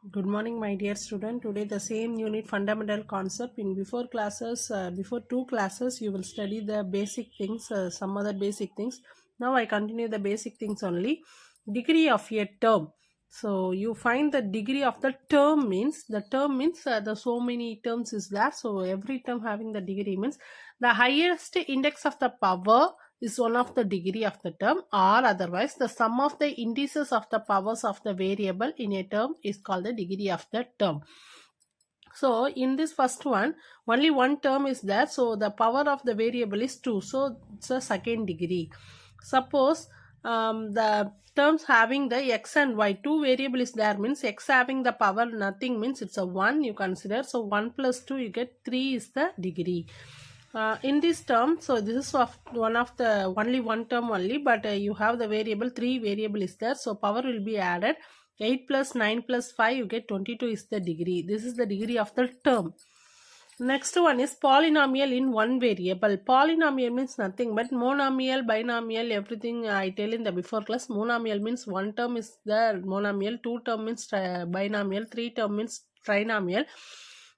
Good morning, my dear student. Today, the same unit fundamental concept. In before classes, before two classes, you will study the basic things, some other basic things. Now, I continue the basic things only. Degree of a term. So, you find the degree of the term means the so many terms is there. So, every term having the degree means the highest index of the power is one of the degree of the term, or otherwise the sum of the indices of the powers of the variable in a term is called the degree of the term. So in this first one, only one term is there, so the power of the variable is 2, so it's a second degree. Suppose the terms having the x and y, two variable is there, means x having the power nothing, means it's a 1 you consider, so 1 plus 2 you get 3 is the degree. In this term, so this is one of the only one term only, but you have the variable 3 variable is there, so power will be added. 8 plus 9 plus 5 you get 22 is the degree. This is the degree of the term. Next one is polynomial in one variable. Polynomial means nothing but monomial, binomial, everything I tell in the before class. Monomial means one term is the monomial, two term means binomial, three term means trinomial.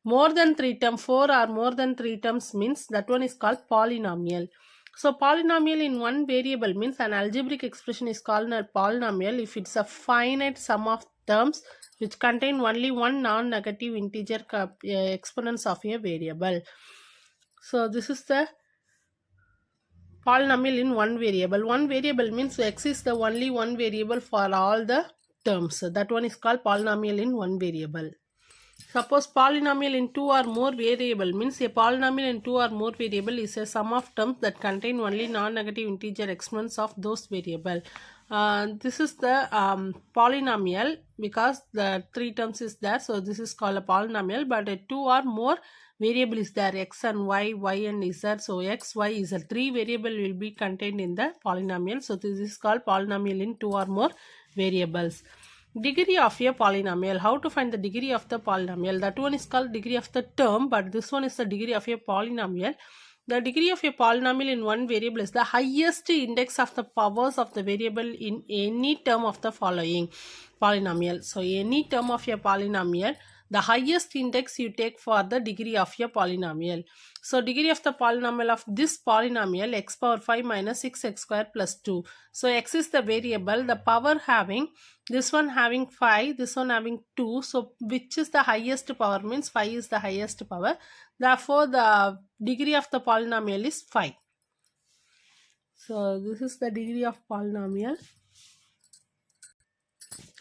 More than 3 term, 4 or more than 3 terms means that one is called polynomial. So polynomial in one variable means an algebraic expression is called a polynomial if it's a finite sum of terms which contain only one non-negative integer exponents of a variable. So this is the polynomial in one variable. One variable means x is the only one variable for all the terms. So that one is called polynomial in one variable. Suppose polynomial in two or more variable means a polynomial in two or more variable is a sum of terms that contain only non-negative integer exponents of those variable. This is the polynomial because the three terms is there, so this is called a polynomial. But two or more variable is there, x and y, y and z. So x, y, z, three variable will be contained in the polynomial. So this is called polynomial in two or more variables. Degree of a polynomial. How to find the degree of the polynomial? That one is called degree of the term, but this one is the degree of a polynomial. The degree of a polynomial in one variable is the highest index of the powers of the variable in any term of the following polynomial. So any term of a polynomial, the highest index you take for the degree of a polynomial. So degree of the polynomial of this polynomial x power 5 minus 6x square plus 2. So x is the variable, the power having this one having 5, this one having 2. So which is the highest power means 5 is the highest power. Therefore the degree of the polynomial is 5. So this is the degree of polynomial.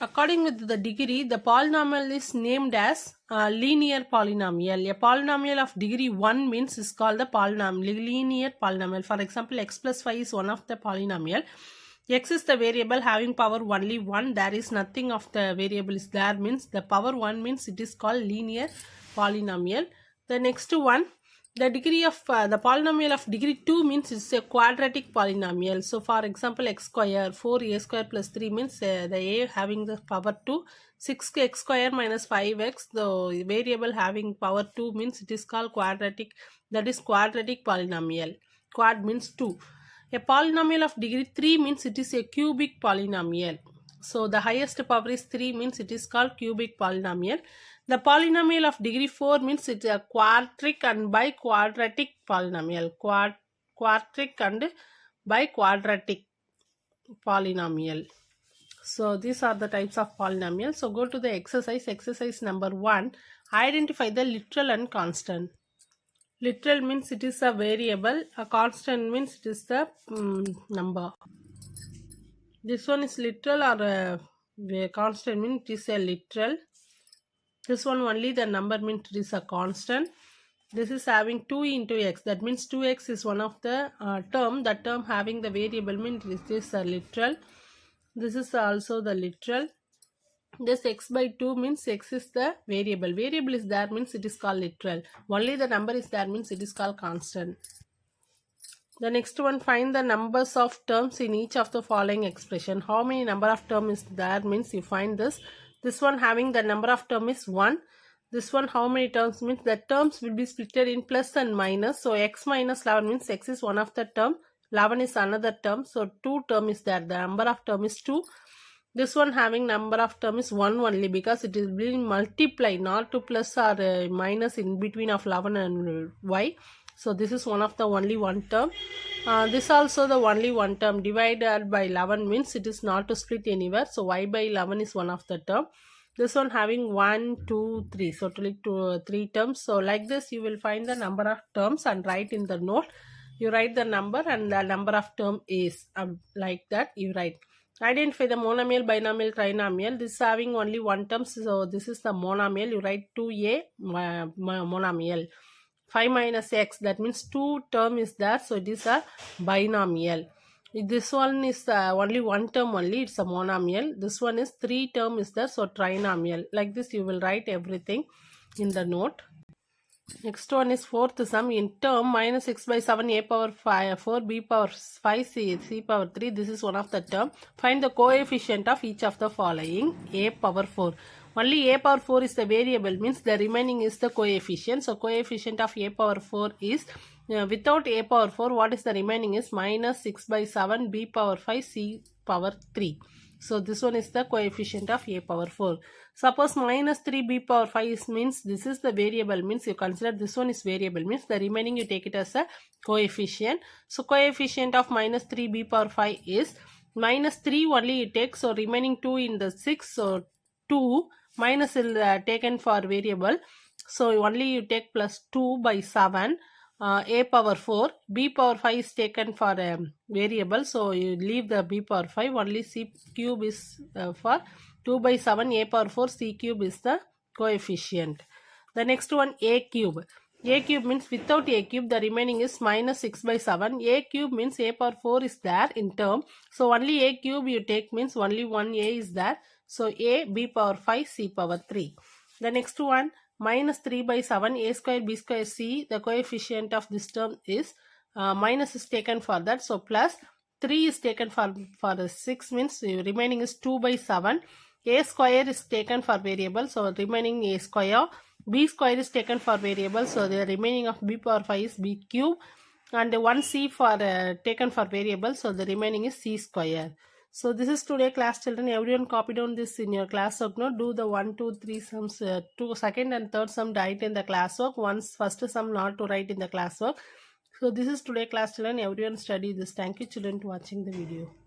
According with the degree, the polynomial is named as linear polynomial. A polynomial of degree 1 means is called the linear polynomial. For example, x plus 5 is one of the polynomial. X is the variable having power only 1. There is nothing of the variable is there means the power 1 means it is called linear polynomial. The next one, the degree of the polynomial of degree 2 means it's a quadratic polynomial. So for example, x square 4a square plus 3 means the a having the power 2, 6x square minus 5x, the variable having power 2 means it is called quadratic, that is quadratic polynomial. Quad means 2. A polynomial of degree 3 means it is a cubic polynomial. So the highest power is 3 means it is called cubic polynomial. The polynomial of degree 4 means it is a quartic and biquadratic polynomial. Quartic and biquadratic polynomial. So these are the types of polynomials. So go to the exercise. Exercise number 1. Identify the literal and constant. Literal means it is a variable. A constant means it is the number. This one is literal or a constant means it is a literal. This one only the number means it is a constant. This is having 2 into x. That means 2x is one of the term. That term having the variable means it is a literal. This is also the literal. This x by 2 means x is the variable. Variable is there means it is called literal. Only the number is there means it is called constant. The next one, find the numbers of terms in each of the following expression. How many number of terms is there means you find this. This one having the number of term is 1. This one how many terms means the terms will be split in plus and minus. So x minus 11 means x is one of the term. 11 is another term. So 2 term is there. The number of term is 2. This one having number of term is 1 only because it is being multiplied, not to plus or minus in between of 11 and y. So this is one of the only one term. This also the only one term. Divided by 11 means it is not to split anywhere. So y by 11 is one of the term. This one having 1, 2, 3. So totally 3 terms. So like this you will find the number of terms and write in the note. You write the number and the number of term is like that you write. Identify the monomial, binomial, trinomial. This is having only one term. So this is the monomial. You write 2a monomial. 5 minus x, that means 2 term is there. So it is a binomial. This one is only one term only. It's a monomial. This one is 3 term is there. So trinomial. Like this you will write everything in the note. Next one is fourth sum. In term minus x by 7 a power 5 4 b power 5 c power 3. This is one of the term. Find the coefficient of each of the following. A power 4. Only a power 4 is the variable, means the remaining is the coefficient. So coefficient of a power 4 is without a power 4, what is the remaining is minus 6 by 7 b power 5 c power 3. So this one is the coefficient of a power 4. Suppose minus 3 b power 5 is means this is the variable, means you consider this one is variable, means the remaining you take it as a coefficient. So coefficient of minus 3 b power 5 is minus 3 only you take. So remaining 2 in the 6. So 2 minus is taken for variable. So only you take plus 2 by 7. A power 4, b power 5 is taken for variable, so you leave the b power 5, only c cube is for 2 by 7, a power 4, c cube is the coefficient. The next one, a cube. A cube means without a cube the remaining is minus 6 by 7. A cube means a power 4 is there in term, so only a cube you take means only one a is there. So a, b power 5, c power 3. The next one, minus 3 by 7 a square b square c. The coefficient of this term is minus is taken for that. So plus 3 is taken for 6, means remaining is 2 by 7. A square is taken for variable, so remaining a square. B square is taken for variable, so the remaining of b power 5 is b cube. And 1 c for taken for variable, so the remaining is c square. So this is today class, children. Everyone copy down this in your classwork. No, do the 1, 2, 3 sums. Second and third sum write in the classwork. Once first sum not to write in the classwork. So this is today class, children. Everyone study this. Thank you, children, for watching the video.